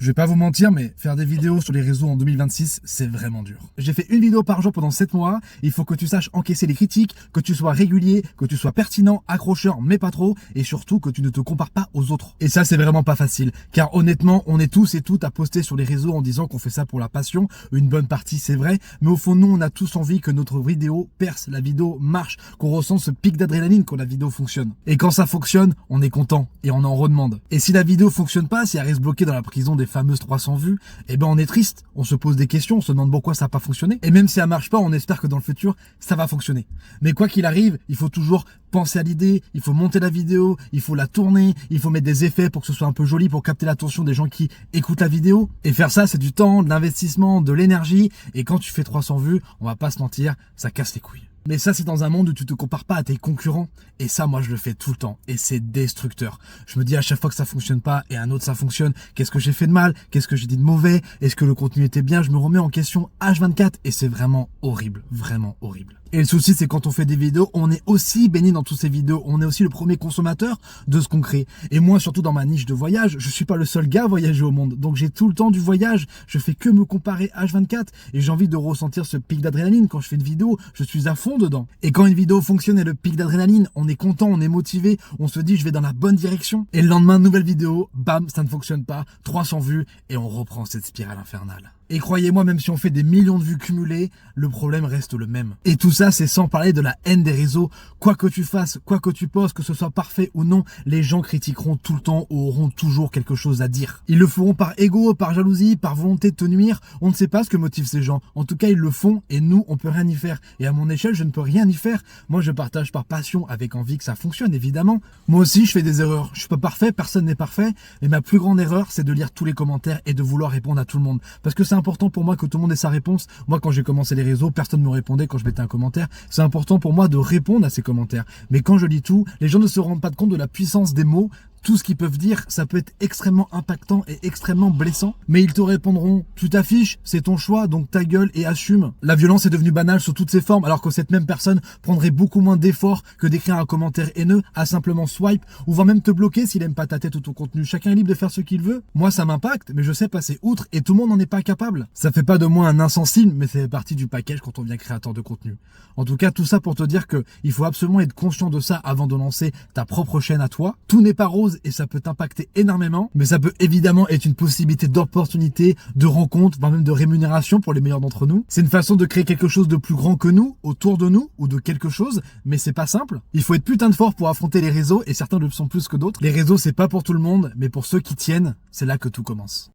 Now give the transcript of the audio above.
Je vais pas vous mentir, mais faire des vidéos sur les réseaux en 2026, c'est vraiment dur. J'ai fait une vidéo par jour pendant 7 mois. Il faut que tu saches encaisser les critiques, que tu sois régulier, que tu sois pertinent, accrocheur, mais pas trop, et surtout que tu ne te compares pas aux autres. Et ça, c'est vraiment pas facile, car honnêtement, on est tous et toutes à poster sur les réseaux en disant qu'on fait ça pour la passion. Une bonne partie, c'est vrai, mais au fond, nous, on a tous envie que notre vidéo perce, la vidéo marche, qu'on ressent ce pic d'adrénaline quand la vidéo fonctionne. Et quand ça fonctionne, on est content et on en redemande. Et si la vidéo fonctionne pas, si elle reste bloquée dans la prison des fameuses 300 vues, eh ben on est triste, on se pose des questions, on se demande pourquoi ça n'a pas fonctionné. Et même si ça marche pas, on espère que dans le futur, ça va fonctionner. Mais quoi qu'il arrive, il faut toujours penser à l'idée, il faut monter la vidéo, il faut la tourner, il faut mettre des effets pour que ce soit un peu joli, pour capter l'attention des gens qui écoutent la vidéo. Et faire ça, c'est du temps, de l'investissement, de l'énergie. Et quand tu fais 300 vues, on va pas se mentir, ça casse les couilles. Mais ça, c'est dans un monde où tu te compares pas à tes concurrents. Et ça, moi, je le fais tout le temps. Et c'est destructeur. Je me dis à chaque fois que ça fonctionne pas et un autre ça fonctionne, qu'est-ce que j'ai fait de mal? Qu'est-ce que j'ai dit de mauvais? Est-ce que le contenu était bien? Je me remets en question H24 et c'est vraiment horrible. Vraiment horrible. Et le souci, c'est quand on fait des vidéos, on est aussi baigné dans toutes ces vidéos. On est aussi le premier consommateur de ce qu'on crée. Et moi, surtout dans ma niche de voyage, je suis pas le seul gars à voyager au monde. Donc j'ai tout le temps du voyage. Je fais que me comparer H24 et j'ai envie de ressentir ce pic d'adrénaline. Quand je fais une vidéo, je suis à fond dedans. Et quand une vidéo fonctionne et le pic d'adrénaline, on est content, on est motivé, on se dit je vais dans la bonne direction. Et le lendemain, nouvelle vidéo, bam, ça ne fonctionne pas, 300 vues et on reprend cette spirale infernale. Et croyez-moi, même si on fait des millions de vues cumulées, le problème reste le même. Et tout ça, c'est sans parler de la haine des réseaux. Quoi que tu fasses, quoi que tu postes, que ce soit parfait ou non, les gens critiqueront tout le temps ou auront toujours quelque chose à dire. Ils le feront par ego, par jalousie, par volonté de te nuire. On ne sait pas ce que motive ces gens. En tout cas, ils le font et nous, on peut rien y faire. Et à mon échelle, je ne peux rien y faire. Moi, je partage par passion, avec envie que ça fonctionne, évidemment. Moi aussi, je fais des erreurs. Je suis pas parfait, personne n'est parfait. Mais ma plus grande erreur, c'est de lire tous les commentaires et de vouloir répondre à tout le monde. Parce que c'est important pour moi que tout le monde ait sa réponse. Moi, quand j'ai commencé les réseaux, personne ne me répondait quand je mettais un commentaire. C'est important pour moi de répondre à ces commentaires. Mais quand je lis tout, les gens ne se rendent pas compte de la puissance des mots. Tout ce qu'ils peuvent dire, ça peut être extrêmement impactant et extrêmement blessant. Mais ils te répondront, tu t'affiches, c'est ton choix, donc ta gueule et assume. La violence est devenue banale sous toutes ses formes, alors que cette même personne prendrait beaucoup moins d'efforts que d'écrire un commentaire haineux, à simplement swipe, ou voire même te bloquer s'il aime pas ta tête ou ton contenu. Chacun est libre de faire ce qu'il veut. Moi, ça m'impacte, mais je sais passer outre et tout le monde n'en est pas capable. Ça fait pas de moi un insensible, mais c'est partie du package quand on devient créateur de contenu. En tout cas, tout ça pour te dire que il faut absolument être conscient de ça avant de lancer ta propre chaîne à toi. Tout n'est pas rose et ça peut t'impacter énormément, mais ça peut évidemment être une possibilité d'opportunité, de rencontre, voire même de rémunération pour les meilleurs d'entre nous. C'est une façon de créer quelque chose de plus grand que nous, autour de nous, ou de quelque chose, mais c'est pas simple. Il faut être putain de fort pour affronter les réseaux et certains le sont plus que d'autres. Les réseaux, c'est pas pour tout le monde, mais pour ceux qui tiennent, c'est là que tout commence.